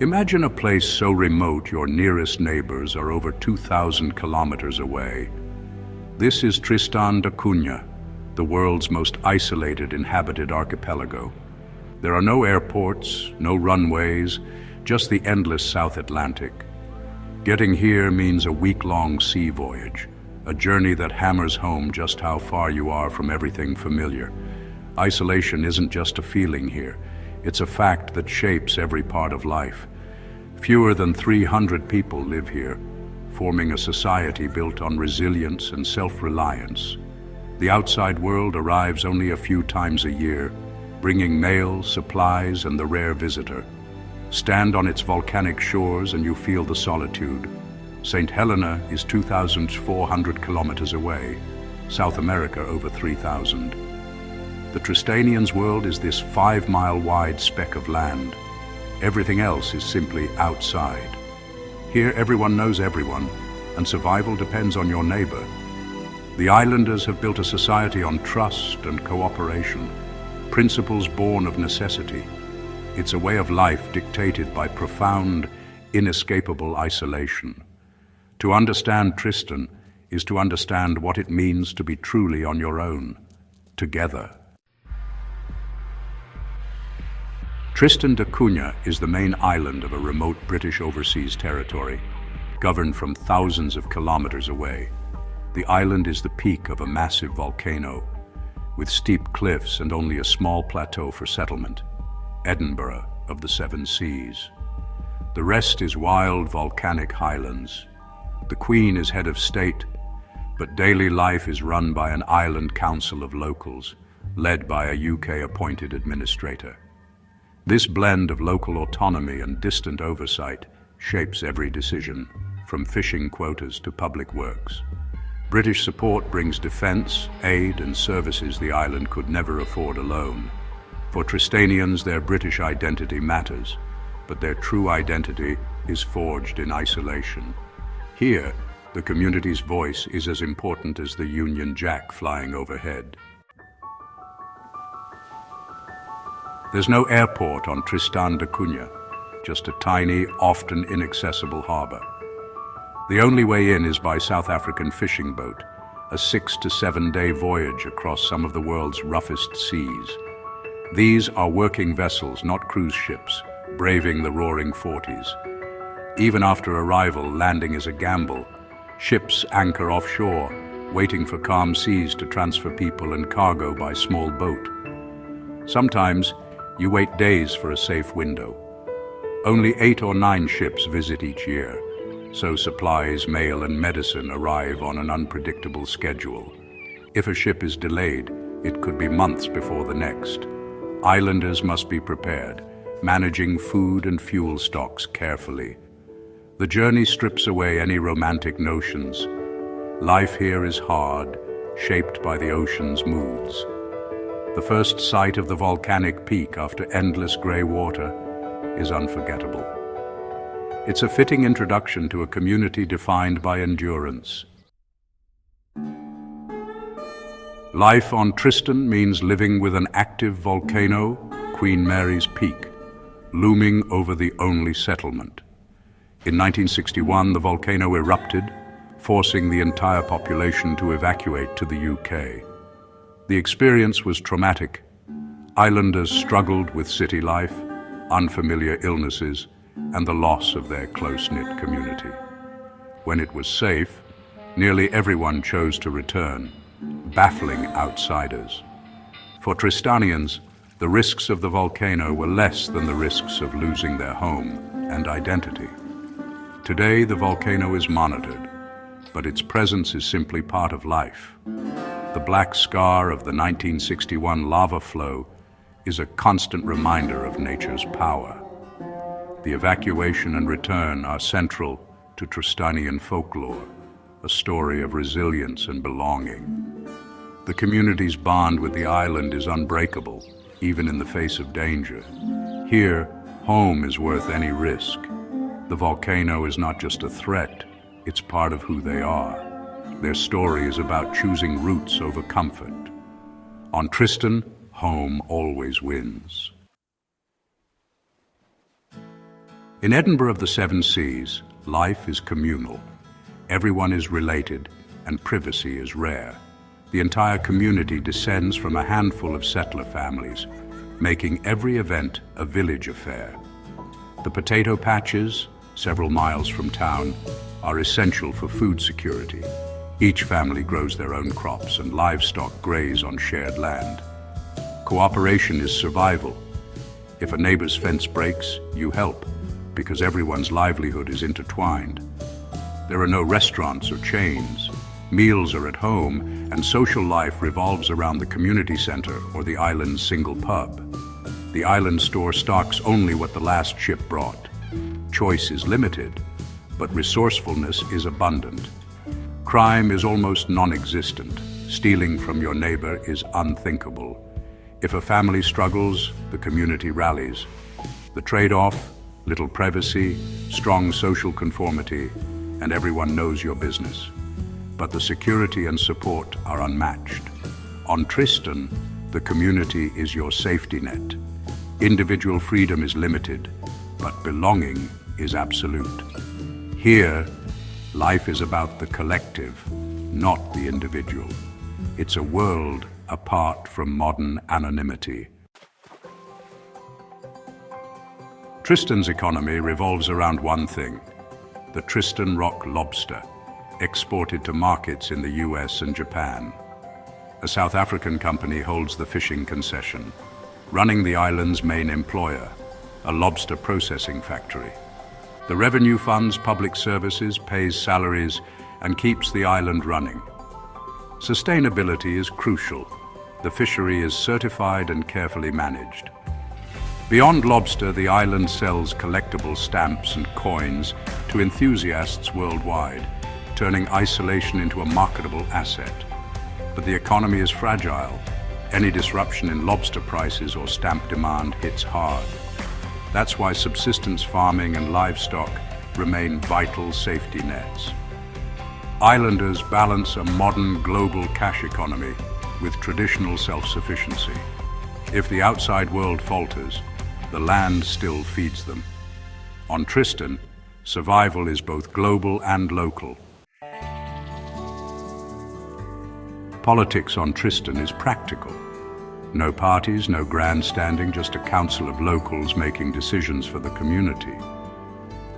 Imagine a place so remote your nearest neighbors are over 2,000 kilometers away. This is Tristan da Cunha, the world's most isolated inhabited archipelago. There are no airports, no runways, just the endless South Atlantic. Getting here means a week-long sea voyage, a journey that hammers home just how far you are from everything familiar. Isolation isn't just a feeling here, it's a fact that shapes every part of life. Fewer than 300 people live here, forming a society built on resilience and self-reliance. The outside world arrives only a few times a year, bringing mail, supplies, and the rare visitor. Stand on its volcanic shores and you feel the solitude. St. Helena is 2,400 kilometers away, South America over 3,000. The Tristanians' world is this 5-mile wide speck of land. Everything else is simply outside. Here everyone knows everyone, and survival depends on your neighbor. The islanders have built a society on trust and cooperation, principles born of necessity. It's a way of life dictated by profound, inescapable isolation. To understand Tristan is to understand what it means to be truly on your own, together. Tristan da Cunha is the main island of a remote British overseas territory, governed from thousands of kilometers away. The island is the peak of a massive volcano, with steep cliffs and only a small plateau for settlement, Edinburgh of the Seven Seas. The rest is wild volcanic highlands. The Queen is head of state, but daily life is run by an island council of locals, led by a UK-appointed administrator. This blend of local autonomy and distant oversight shapes every decision, from fishing quotas to public works. British support brings defense, aid, and services the island could never afford alone. For Tristanians, their British identity matters, but their true identity is forged in isolation. Here, the community's voice is as important as the Union Jack flying overhead. There's no airport on Tristan da Cunha, just a tiny, often inaccessible harbor. The only way in is by South African fishing boat, a 6 to 7 day voyage across some of the world's roughest seas. These are working vessels, not cruise ships, braving the roaring 40s. Even after arrival, landing is a gamble. Ships anchor offshore, waiting for calm seas to transfer people and cargo by small boat. Sometimes, you wait days for a safe window. Only 8 or 9 ships visit each year, so supplies, mail, and medicine arrive on an unpredictable schedule. If a ship is delayed, it could be months before the next. Islanders must be prepared, managing food and fuel stocks carefully. The journey strips away any romantic notions. Life here is hard, shaped by the ocean's moods. The first sight of the volcanic peak after endless gray water is unforgettable. It's a fitting introduction to a community defined by endurance. Life on Tristan means living with an active volcano, Queen Mary's Peak, looming over the only settlement. In 1961, the volcano erupted, forcing the entire population to evacuate to the UK. The experience was traumatic. Islanders struggled with city life, unfamiliar illnesses, and the loss of their close-knit community. When it was safe, nearly everyone chose to return, baffling outsiders. For Tristanians, the risks of the volcano were less than the risks of losing their home and identity. Today, the volcano is monitored, but its presence is simply part of life. The black scar of the 1961 lava flow is a constant reminder of nature's power. The evacuation and return are central to Tristanian folklore, a story of resilience and belonging. The community's bond with the island is unbreakable, even in the face of danger. Here, home is worth any risk. The volcano is not just a threat, it's part of who they are. Their story is about choosing roots over comfort. On Tristan, home always wins. In Edinburgh of the Seven Seas, life is communal. Everyone is related, and privacy is rare. The entire community descends from a handful of settler families, making every event a village affair. The potato patches, several miles from town, are essential for food security. Each family grows their own crops and livestock graze on shared land. Cooperation is survival. If a neighbor's fence breaks, you help, because everyone's livelihood is intertwined. There are no restaurants or chains. Meals are at home, and social life revolves around the community center or the island's single pub. The island store stocks only what the last ship brought. Choice is limited, but resourcefulness is abundant. Crime is almost non-existent. Stealing from your neighbor is unthinkable. If a family struggles, the community rallies. The trade-off: little privacy, strong social conformity, and everyone knows your business. But the security and support are unmatched. On Tristan, the community is your safety net. Individual freedom is limited, but belonging is absolute. Here, life is about the collective, not the individual. It's a world apart from modern anonymity. Tristan's economy revolves around one thing: the Tristan rock lobster, exported to markets in the US and Japan. A South African company holds the fishing concession, running the island's main employer, a lobster processing factory. The revenue funds public services, pays salaries, and keeps the island running. Sustainability is crucial. The fishery is certified and carefully managed. Beyond lobster, the island sells collectible stamps and coins to enthusiasts worldwide, turning isolation into a marketable asset. But the economy is fragile. Any disruption in lobster prices or stamp demand hits hard. That's why subsistence farming and livestock remain vital safety nets. Islanders balance a modern global cash economy with traditional self-sufficiency. If the outside world falters, the land still feeds them. On Tristan, survival is both global and local. Politics on Tristan is practical. No parties, no grandstanding, just a council of locals making decisions for the community.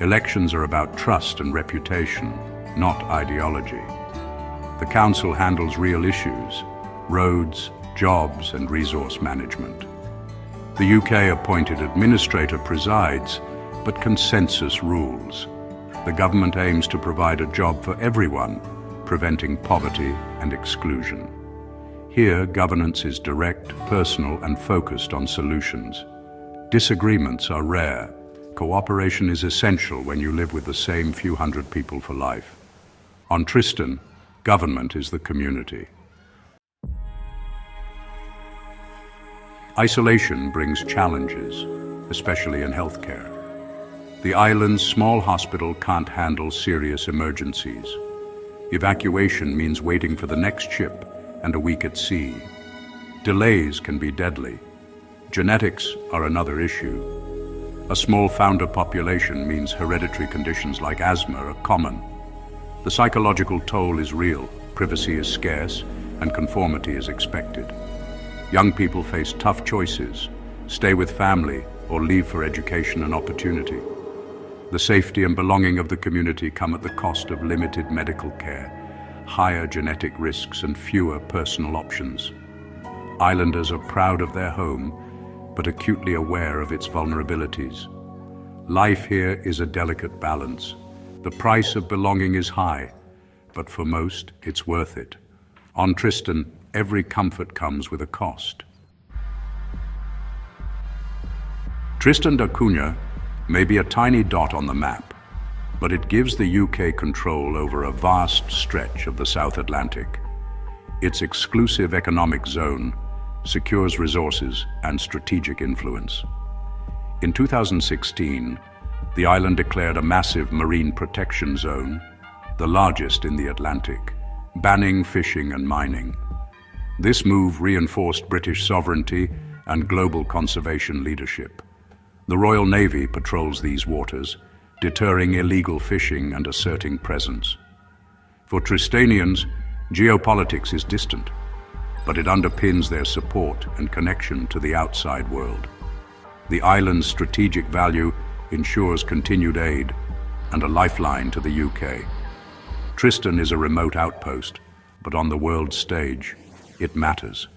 Elections are about trust and reputation, not ideology. The council handles real issues: roads, jobs, and resource management. The UK-appointed administrator presides, but consensus rules. The government aims to provide a job for everyone, preventing poverty and exclusion. Here, governance is direct, personal, and focused on solutions. Disagreements are rare. Cooperation is essential when you live with the same few hundred people for life. On Tristan, government is the community. Isolation brings challenges, especially in healthcare. The island's small hospital can't handle serious emergencies. Evacuation means waiting for the next ship and a week at sea. Delays can be deadly. Genetics are another issue. A small founder population means hereditary conditions like asthma are common. The psychological toll is real, privacy is scarce, and conformity is expected. Young people face tough choices: stay with family or leave for education and opportunity. The safety and belonging of the community come at the cost of limited medical care, higher genetic risks, and fewer personal options. Islanders are proud of their home, but acutely aware of its vulnerabilities. Life here is a delicate balance. The price of belonging is high, but for most, it's worth it. On Tristan, every comfort comes with a cost. Tristan da Cunha may be a tiny dot on the map, but it gives the UK control over a vast stretch of the South Atlantic. Its exclusive economic zone secures resources and strategic influence. In 2016, the island declared a massive marine protection zone, the largest in the Atlantic, banning fishing and mining. This move reinforced British sovereignty and global conservation leadership. The Royal Navy patrols these waters, deterring illegal fishing and asserting presence. For Tristanians, geopolitics is distant, but it underpins their support and connection to the outside world. The island's strategic value ensures continued aid and a lifeline to the UK. Tristan is a remote outpost, but on the world stage, it matters.